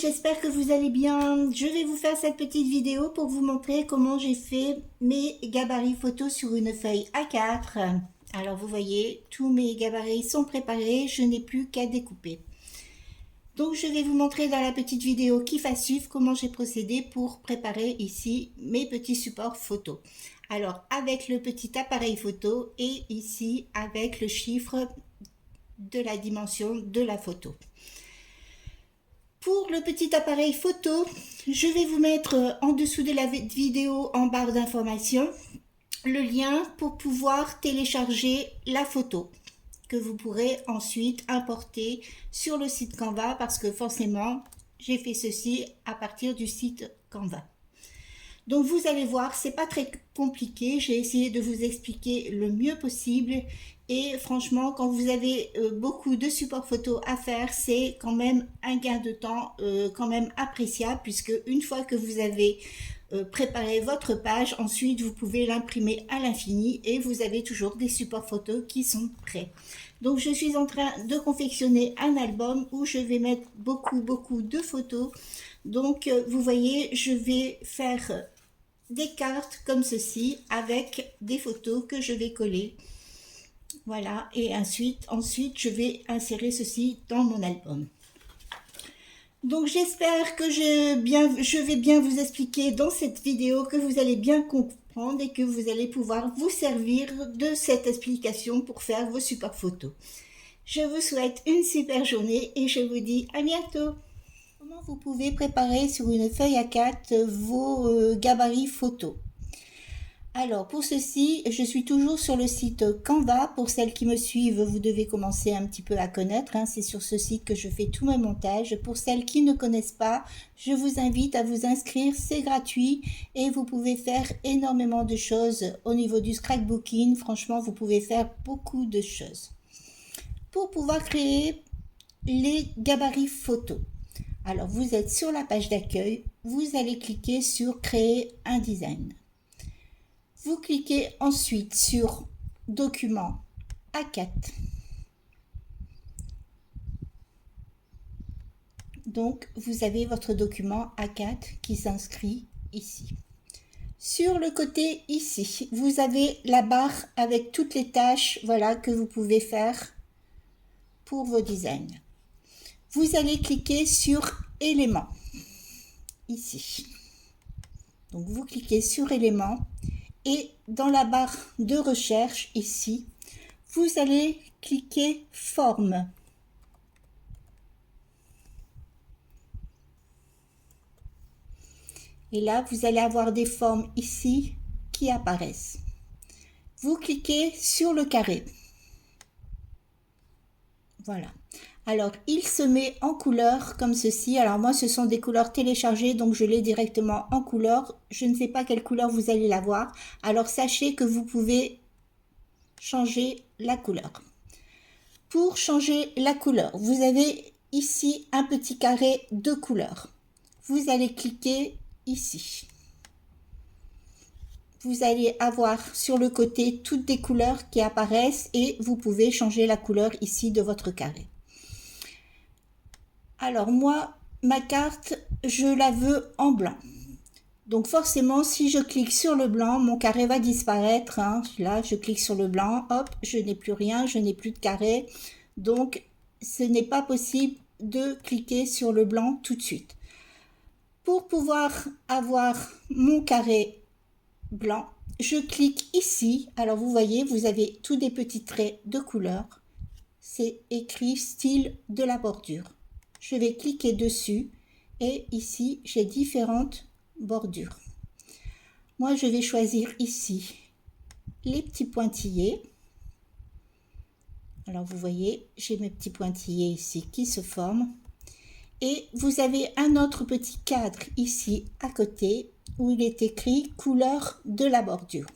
j'espère que vous allez bien. Je vais vous faire cette petite vidéo pour vous montrer comment j'ai fait mes gabarits photos sur une feuille A4. Alors vous voyez, tous mes gabarits sont préparés, je n'ai plus qu'à découper. Donc je vais vous montrer dans la petite vidéo qui va suivre comment j'ai procédé pour préparer ici mes petits supports photos. Alors avec le petit appareil photo et ici avec le chiffre de la dimension de la photo. Pour le petit appareil photo, je vais vous mettre en dessous de la vidéo en barre d'informations le lien pour pouvoir télécharger la photo que vous pourrez ensuite importer sur le site Canva parce que forcément j'ai fait ceci à partir du site Canva. Donc vous allez voir, c'est pas très compliqué, j'ai essayé de vous expliquer le mieux possible et franchement quand vous avez beaucoup de supports photos à faire, c'est quand même un gain de temps quand même appréciable puisque une fois que vous avez préparé votre page, ensuite vous pouvez l'imprimer à l'infini et vous avez toujours des supports photos qui sont prêts. Donc je suis en train de confectionner un album où je vais mettre beaucoup de photos. Donc vous voyez, je vais faire des cartes comme ceci avec des photos que je vais coller. Voilà, et ensuite je vais insérer ceci dans mon album. Donc j'espère que je vais bien vous expliquer dans cette vidéo, que vous allez bien comprendre et que vous allez pouvoir vous servir de cette explication pour faire vos supports photos. Je vous souhaite une super journée et je vous dis à bientôt. Comment vous pouvez préparer sur une feuille A4 vos gabarits photos? Alors pour ceci, je suis toujours sur le site Canva. Pour celles qui me suivent, vous devez commencer un petit peu à connaître. C'est sur ce site que je fais tous mes montages. Pour celles qui ne connaissent pas, je vous invite à vous inscrire. C'est gratuit et vous pouvez faire énormément de choses au niveau du scrapbooking. Franchement, vous pouvez faire beaucoup de choses. Pour pouvoir créer les gabarits photos. Alors vous êtes sur la page d'accueil. Vous allez cliquer sur créer un design. Vous cliquez ensuite sur document A4. Donc, vous avez votre document A4 qui s'inscrit ici. Sur le côté ici, vous avez la barre avec toutes les tâches voilà, que vous pouvez faire pour vos designs. Vous allez cliquer sur éléments ici. Donc, vous cliquez sur éléments. Et dans la barre de recherche ici, vous allez cliquer forme. Et là, vous allez avoir des formes ici qui apparaissent. Vous cliquez sur le carré. Voilà. Alors, il se met en couleur comme ceci. Alors moi, ce sont des couleurs téléchargées, donc je l'ai directement en couleur. Je ne sais pas quelle couleur vous allez l'avoir. Alors, sachez que vous pouvez changer la couleur. Pour changer la couleur, vous avez ici un petit carré de couleurs. Vous allez cliquer ici. Vous allez avoir sur le côté toutes des couleurs qui apparaissent et vous pouvez changer la couleur ici de votre carré. Alors moi, ma carte, je la veux en blanc. Donc forcément, si je clique sur le blanc, mon carré va disparaître. Là, je clique sur le blanc, hop, je n'ai plus rien, je n'ai plus de carré. Donc, ce n'est pas possible de cliquer sur le blanc tout de suite. Pour pouvoir avoir mon carré blanc, je clique ici. Alors, vous voyez, vous avez tous des petits traits de couleur. C'est écrit style de la bordure. Je vais cliquer dessus et ici, j'ai différentes bordures. Moi, je vais choisir ici les petits pointillés. Alors, vous voyez, j'ai mes petits pointillés ici qui se forment. Et vous avez un autre petit cadre ici à côté où il est écrit couleur de la bordure.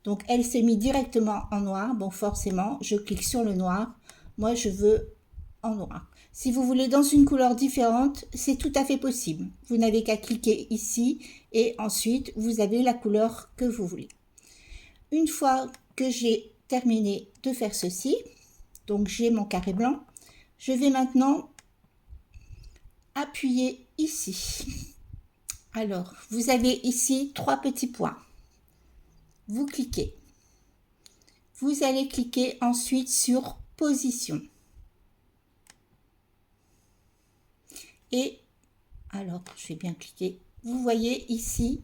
Donc, elle s'est mise directement en noir. Bon, forcément, je clique sur le noir. Moi, je veux en noir. Si vous voulez dans une couleur différente, c'est tout à fait possible. Vous n'avez qu'à cliquer ici et ensuite, vous avez la couleur que vous voulez. Une fois que j'ai terminé de faire ceci, donc j'ai mon carré blanc, je vais maintenant appuyer ici. Alors, vous avez ici 3 petits points. Vous cliquez. Vous allez cliquer ensuite sur position. Et alors, je vais bien cliquer. Vous voyez ici,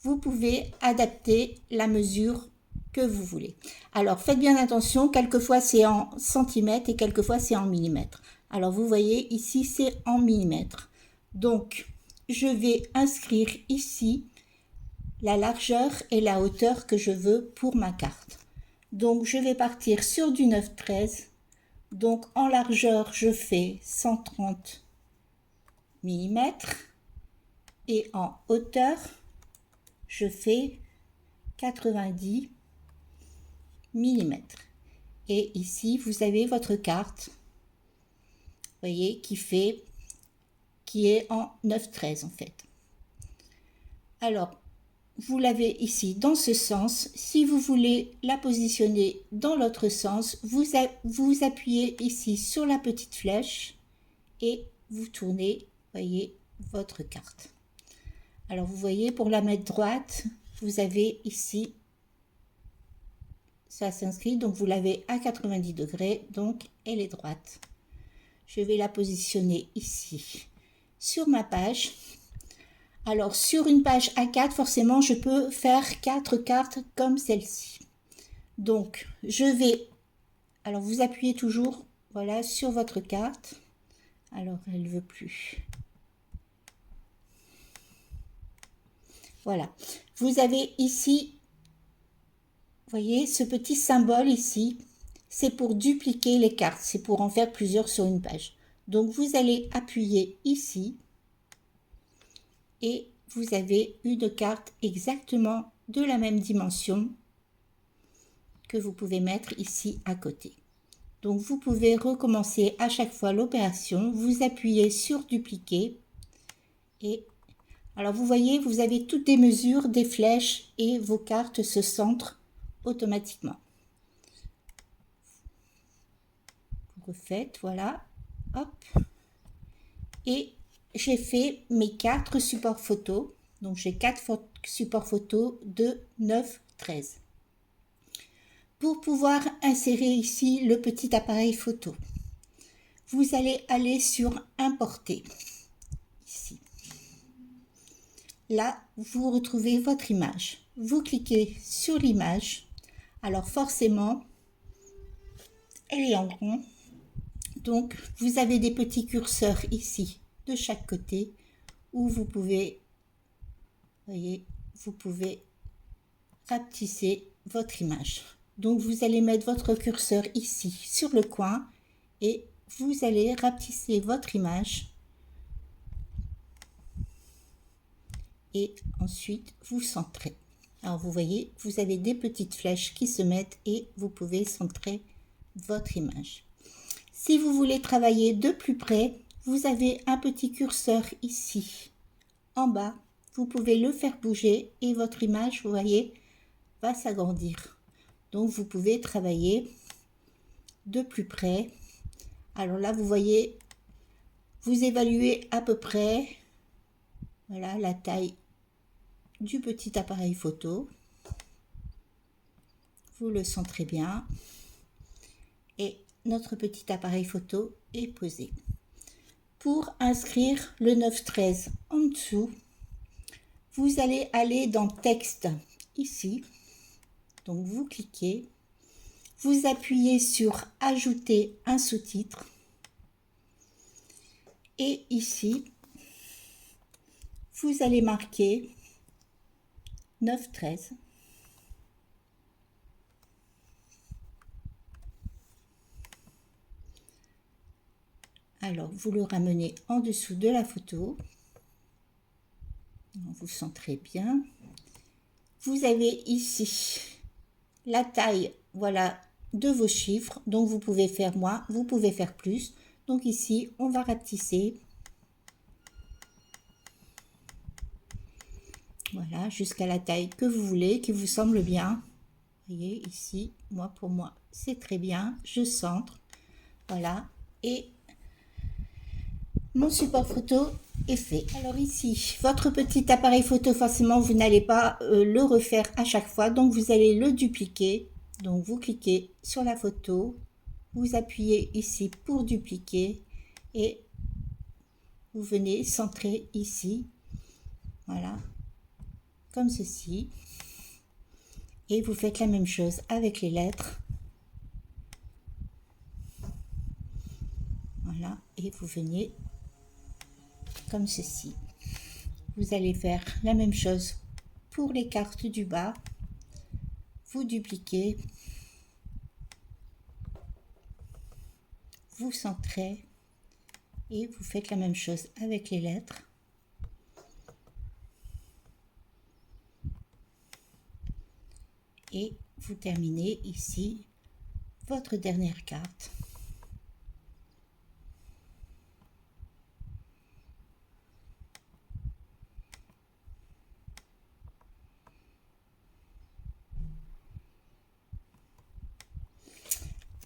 vous pouvez adapter la mesure que vous voulez. Alors, faites bien attention, quelquefois c'est en centimètres et quelquefois c'est en millimètres. Alors, vous voyez ici, c'est en millimètres. Donc, je vais inscrire ici la largeur et la hauteur que je veux pour ma carte. Donc, je vais partir sur du 9,13. Donc, en largeur, je fais 130 mm et en hauteur, je fais 90 mm. Et ici, vous avez votre carte, vous voyez, qui est en 9,13 en fait. Alors, vous l'avez ici dans ce sens. Si vous voulez la positionner dans l'autre sens, vous appuyez ici sur la petite flèche et vous tournez, voyez, votre carte. Alors, vous voyez, pour la mettre droite, vous avez ici, ça s'inscrit, donc vous l'avez à 90 degrés, donc elle est droite. Je vais la positionner ici sur ma page. Alors, sur une page A4, forcément, je peux faire 4 cartes comme celle-ci. Donc, je vais... Alors, vous appuyez toujours, voilà, sur votre carte. Alors, elle ne veut plus. Voilà. Vous avez ici, vous voyez, ce petit symbole ici. C'est pour dupliquer les cartes. C'est pour en faire plusieurs sur une page. Donc, vous allez appuyer ici. Et vous avez une carte exactement de la même dimension que vous pouvez mettre ici à côté. Donc vous pouvez recommencer à chaque fois l'opération, vous appuyez sur dupliquer et alors vous voyez, vous avez toutes les mesures des flèches et vos cartes se centrent automatiquement. Vous refaites, voilà, hop, et j'ai fait mes 4 supports photos. Donc j'ai 4 supports photos de 9,13. Pour pouvoir insérer ici le petit appareil photo, vous allez aller sur importer. Ici. Là, vous retrouvez votre image. Vous cliquez sur l'image. Alors forcément, elle est en rond. Donc vous avez des petits curseurs ici de chaque côté où vous pouvez, voyez, vous pouvez rapetisser votre image. Donc vous allez mettre votre curseur ici sur le coin et vous allez rapetisser votre image et ensuite vous centrez. Alors vous voyez, vous avez des petites flèches qui se mettent et vous pouvez centrer votre image. Si vous voulez travailler de plus près, vous avez un petit curseur ici en bas. Vous pouvez le faire bouger et votre image, vous voyez, va s'agrandir. Donc vous pouvez travailler de plus près. Alors là, vous voyez, vous évaluez à peu près, voilà, la taille du petit appareil photo. Vous le centrez bien et notre petit appareil photo est posé. Pour inscrire le 9,13 en dessous, vous allez aller dans texte ici. Donc vous cliquez, vous appuyez sur ajouter un sous-titre et ici vous allez marquer 9,13. Alors vous le ramenez en dessous de la photo. Vous centrez bien. Vous avez ici la taille, voilà, de vos chiffres. Donc vous pouvez faire moins, vous pouvez faire plus. Donc ici, on va rapetisser. Voilà, jusqu'à la taille que vous voulez, qui vous semble bien. Vous voyez ici, moi pour moi, c'est très bien. Je centre. Voilà. Et mon support photo est fait. Alors ici, votre petit appareil photo, forcément, vous n'allez pas le refaire à chaque fois. Donc, vous allez le dupliquer. Donc, vous cliquez sur la photo. Vous appuyez ici pour dupliquer. Et vous venez centrer ici. Voilà. Comme ceci. Et vous faites la même chose avec les lettres. Voilà. Et vous venez comme ceci. Vous allez faire la même chose pour les cartes du bas. Vous dupliquez, vous centrez et vous faites la même chose avec les lettres. Et vous terminez ici votre dernière carte.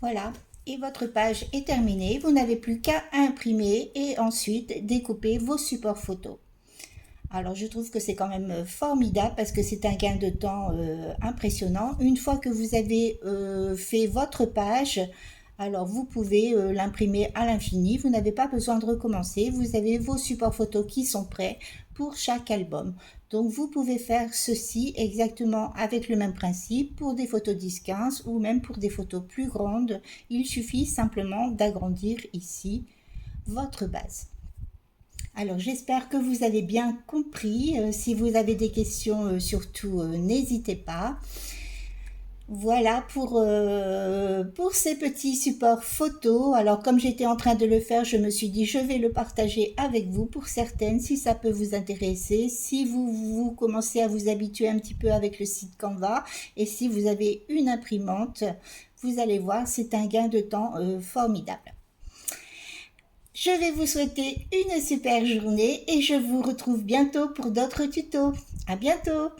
Voilà, et votre page est terminée. Vous n'avez plus qu'à imprimer et ensuite découper vos supports photos. Alors je trouve que c'est quand même formidable parce que c'est un gain de temps impressionnant. Une fois que vous avez fait votre page, alors vous pouvez l'imprimer à l'infini. Vous n'avez pas besoin de recommencer. Vous avez vos supports photos qui sont prêts pour chaque album. Donc vous pouvez faire ceci exactement avec le même principe pour des photos 10-15 ou même pour des photos plus grandes. Il suffit simplement d'agrandir ici votre base. Alors j'espère que vous avez bien compris. Si vous avez des questions, surtout n'hésitez pas. Voilà pour ces petits supports photos. Alors comme j'étais en train de le faire, je me suis dit je vais le partager avec vous pour certaines si ça peut vous intéresser. Si vous commencez à vous habituer un petit peu avec le site Canva et si vous avez une imprimante, vous allez voir, c'est un gain de temps formidable. Je vais vous souhaiter une super journée et je vous retrouve bientôt pour d'autres tutos. À bientôt!